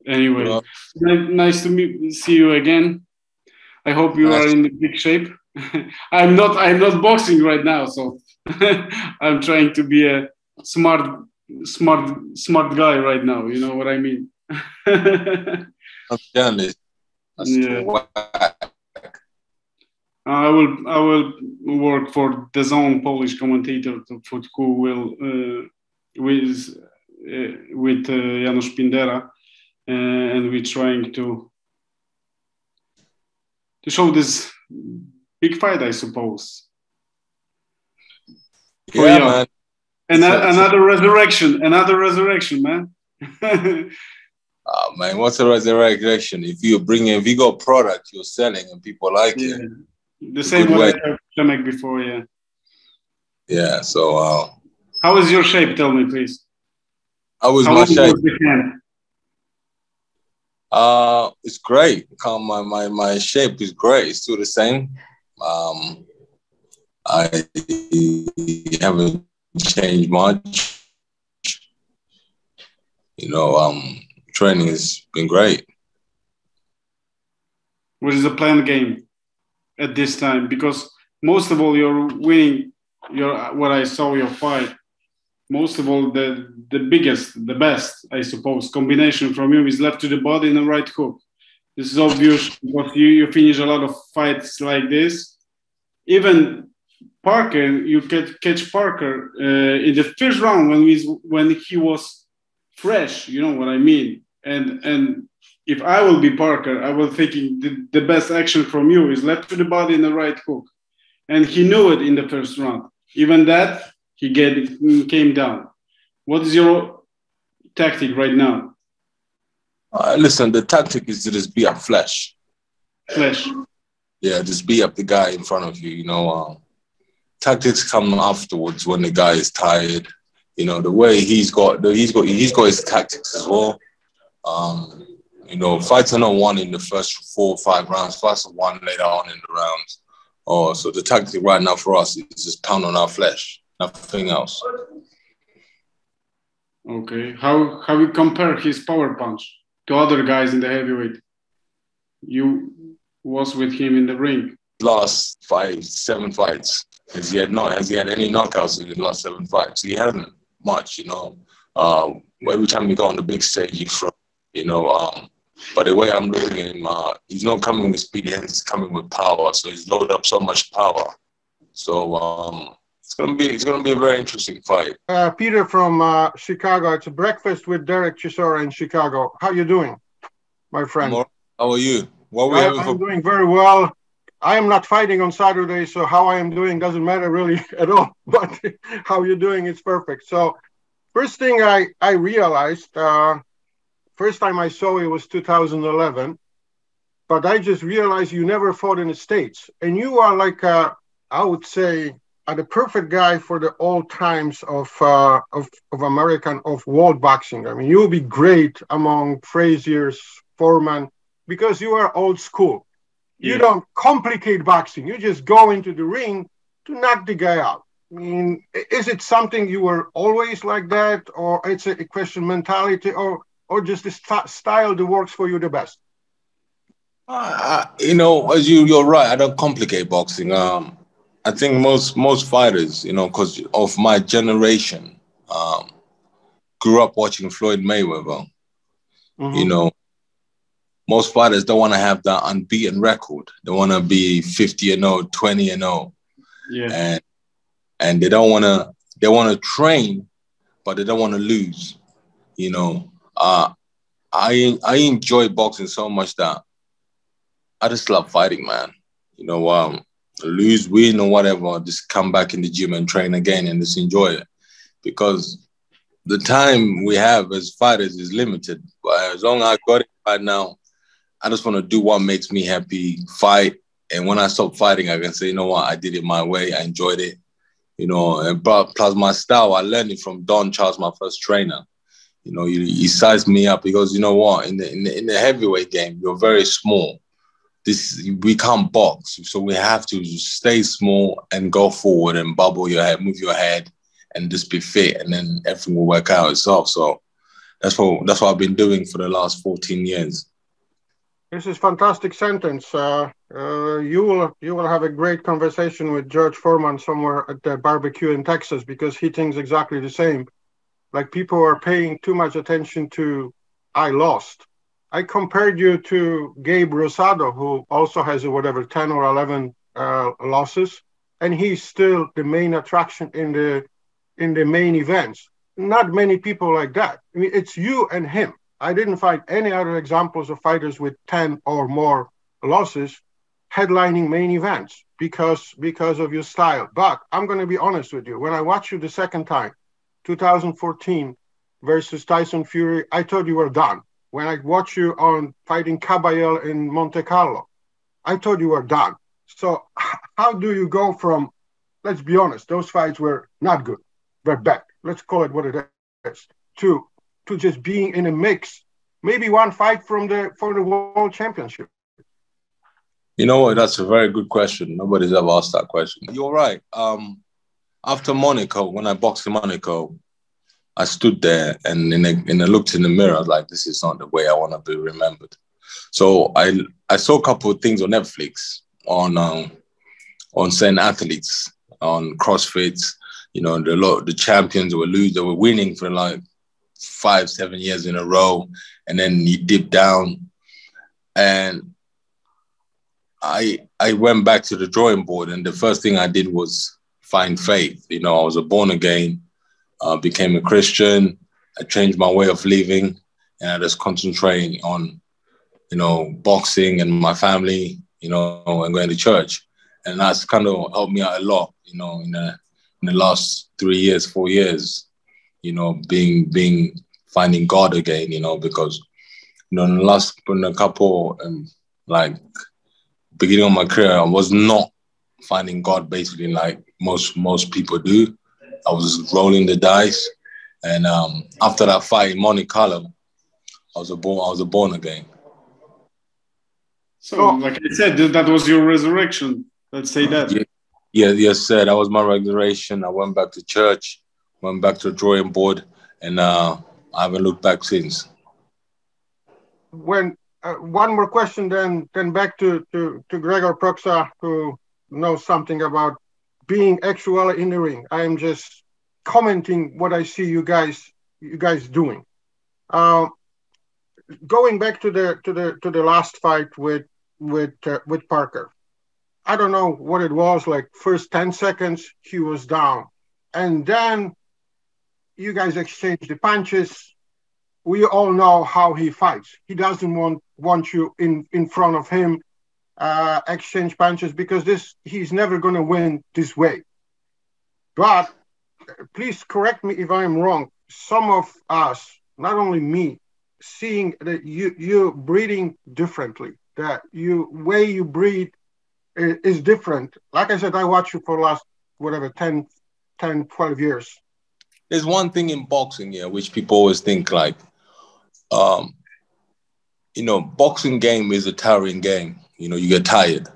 Anyway, Well, nice to see you again. I hope you are nice. in big shape. I'm not boxing right now, so I'm trying to be a smart, smart guy right now. You know what I mean? I'm jealous. That's Yeah. whack. I will work for the zone Polish commentator who will with Janusz Pindera, and we're trying to show this big fight, I suppose, for Yeah, you. man. And It's another resurrection, man. man, what's a resurrection? If you got a product you're selling and people like Yeah, it, the a same good what I way. have Przemek before. Yeah. Yeah. So, How is your shape? Tell me, please. how was How my long shape? was the camp? It's great. My shape is great. It's still the same. Um, I haven't changed much. You know, training has been great. What is the planned game at this time? Because most of all, you're winning. Your what I saw your fight. Most of all, the biggest, the best, I suppose, combination from you is left to the body and a right hook. This is obvious because you finish a lot of fights like this. Even Parker, you catch Parker in the first round when he was fresh. You know what I mean? And if I will be Parker, I will thinking the best action from you is left to the body and the right hook, and he knew it in the first round. Even that he came down. What is your tactic right now? Listen, the tactic is to just be up flesh. Flash. Yeah, just be up the guy in front of you. You know, tactics come afterwards when the guy is tired. You know, the way he's got his tactics as well. Um, you know, fights are not won in the first 4 or 5 rounds. Fights are won later on in the rounds. Oh, so the tactic right now for us is just pound on our flesh, nothing else. Okay. How you compare his power punch to other guys in the heavyweight? You was with him in the ring. Last 7 fights. Has he had any knockouts in the last 7 fights? He hasn't much, you know. Every time you go on the big stage, you throw, you know. But the way I'm looking at him, he's not coming with speed, he's coming with power. So he's loaded up so much power. So it's gonna be a very interesting fight. Peter from Chicago. It's a breakfast with Derek Chisorą in Chicago. How you doing, my friend? How are you? What are we having I'm for? doing very well. I am not fighting on Saturday, so how I am doing doesn't matter really at all. But how you're doing is perfect. So first thing I realized, first time I saw it was 2011, but I just realized you never fought in the States. And you are like, I would say, the perfect guy for the old times of American, of world boxing. I mean, you'll be great among Frazier's, Foreman, because you are old school. You Yeah. don't complicate boxing. You just go into the ring to knock the guy out. I mean, is it something you were always like that, or it's a question mentality, or just the style that works for you the best? You know, as you're right. I don't complicate boxing. I think most fighters, you know, because of my generation, um, grew up watching Floyd Mayweather. You Mm-hmm. know, most fighters don't want to have that unbeaten record. They want to be 50-0, 20-0, Yeah. and and they want to train, but they don't want to lose. You know, I enjoy boxing so much that I just love fighting, man. You know, lose, win, or whatever, just come back in the gym and train again and just enjoy it. Because the time we have as fighters is limited. But as long as I got it right now, I just want to do what makes me happy, fight. And when I stop fighting, I can say, you know what, I did it my way. I enjoyed it. You know, and plus my style, I learned it from Don Charles, my first trainer. You know, he sized me up because you know what, in the heavyweight game, you're very small. We can't box, so we have to stay small and go forward and bubble your head, move your head, and just be fit, and then everything will work out itself. So That's what I've been doing for the last 14 years. This is fantastic sentence. You will have a great conversation with George Foreman somewhere at the barbecue in Texas, because he thinks exactly the same. Like, people are paying too much attention to I lost. I compared you to Gabe Rosado, who also has whatever 10 or 11 losses, and he's still the main attraction in the main events. Not many people like that. I mean, it's you and him. I didn't find any other examples of fighters with 10 or more losses headlining main events because of your style. But I'm going to be honest with you. When I watched you the second time, 2014 versus Tyson Fury, I thought you were done. When I watched you on fighting Caballel in Monte Carlo, I thought you were done. So how do you go from, let's be honest, those fights were not good, they're bad, let's call it what it is, to just being in a mix, maybe one fight for the world championship? You know what? That's a very good question. Nobody's ever asked that question. You're right. After Monaco, when I boxed in Monaco, I stood there and I looked in the mirror. I was like, this is not the way I want to be remembered. So I saw a couple of things on Netflix on certain athletes, on CrossFit. You know, the champions they were winning for like 5-7 years in a row, and then you dip down. And I went back to the drawing board, and the first thing I did was find faith. You know, I was born again, became a Christian. I changed my way of living, and I just concentrating on, you know, boxing and my family, you know, and going to church. And that's kind of helped me out a lot, you know, in the last 3 years, 4 years, you know, finding God again, you know, because, you know, in a couple, like, beginning of my career, I was not finding God basically like most people do. I was rolling the dice, and after that fight in Monte Carlo, I was born again. So, like I said, that was your resurrection. Let's say that. Yes, sir. That was my resurrection. I went back to church, went back to the drawing board, and I haven't looked back since. When one more question, then back to Gregor Proksa, who knows something about being actually in the ring. I am just commenting what I see you guys doing. Going back to the last fight with Parker, I don't know what it was, like first 10 seconds he was down, and then you guys exchanged the punches. We all know how he fights. He doesn't want you in front of him, exchange punches, because he's never going to win this way. But please correct me if I'm wrong. Some of us, not only me, seeing that you breathing differently, that way you breathe is different. Like I said, I watched you for the last, 12 years. There's one thing in boxing, which people always think like, you know, boxing game is a tiring game. You know, you get tired.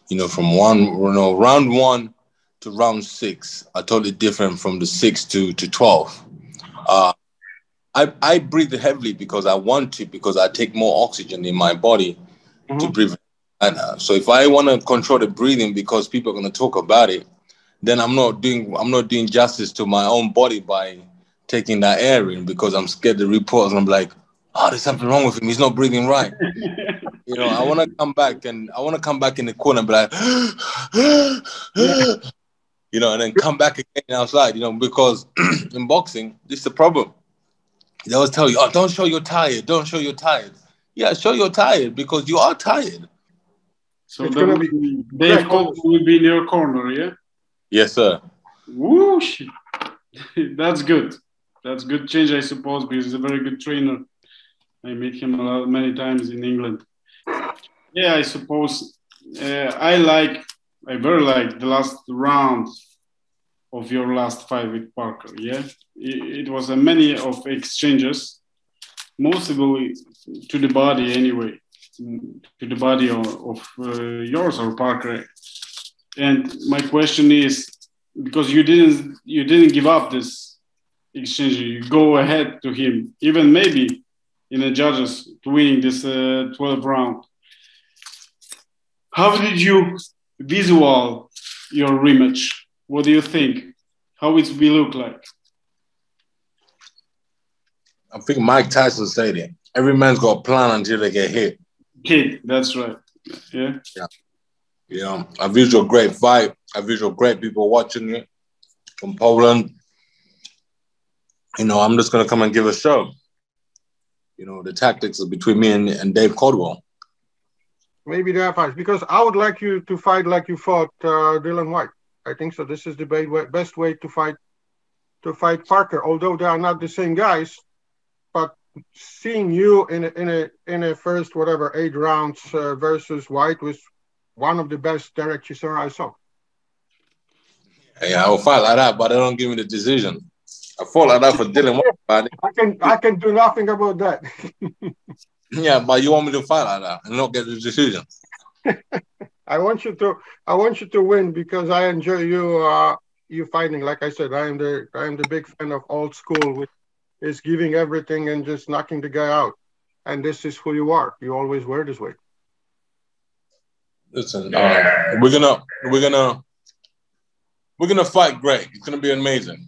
You know, from round 1 to round 6 are totally different from the 6 to 12. I breathe heavily because I want to, because I take more oxygen in my body to breathe. And so if I want to control the breathing because people are going to talk about it, then I'm not doing justice to my own body by taking that air in, because I'm scared the reports. I'm like, oh, there's something wrong with him. He's not breathing right. You know, I want to come back in the corner and be like, you know, and then come back again outside, you know, because in boxing, this is the problem. They always tell you, oh, don't show you're tired. Don't show you're tired. Yeah, show you're tired because you are tired. So Dave Cole will be in your corner, yeah? Yes, sir. Whoosh! That's good. That's good change, I suppose, because he's a very good trainer. I met him many times in England. Yeah, I suppose I very like the last round of your last fight with Parker. Yeah, it was a many of exchanges, mostly to the body anyway, to the body of yours or Parker. And my question is, because you didn't give up this exchange. You go ahead to him, even maybe in the judges to winning this 12th round. How did you visual your rematch? What do you think? How it will look like? I think Mike Tyson said it. Every man's got a plan until they get hit. Hit, that's right. Yeah. Yeah. You know, I visual great fight. I visual great people watching it from Poland. You know, I'm just gonna come and give a show. You know, the tactics are between me and Dave Caldwell. Maybe they are fights because I would like you to fight like you fought Dylan White. I think so. This is the best way to fight Parker. Although they are not the same guys, but seeing you in a first whatever 8 rounds versus White was one of the best Derek Chisorą I saw. Yeah, I will fight like that, but they don't give me the decision. I fought like that for Dylan White. I can do nothing about that. Yeah, but you want me to fight like that and not get the decision? I want you to win because I enjoy you fighting. Like I said, I am the big fan of old school, which is giving everything and just knocking the guy out. And this is who you are. You always were this way. Listen, we're gonna fight great. It's gonna be amazing.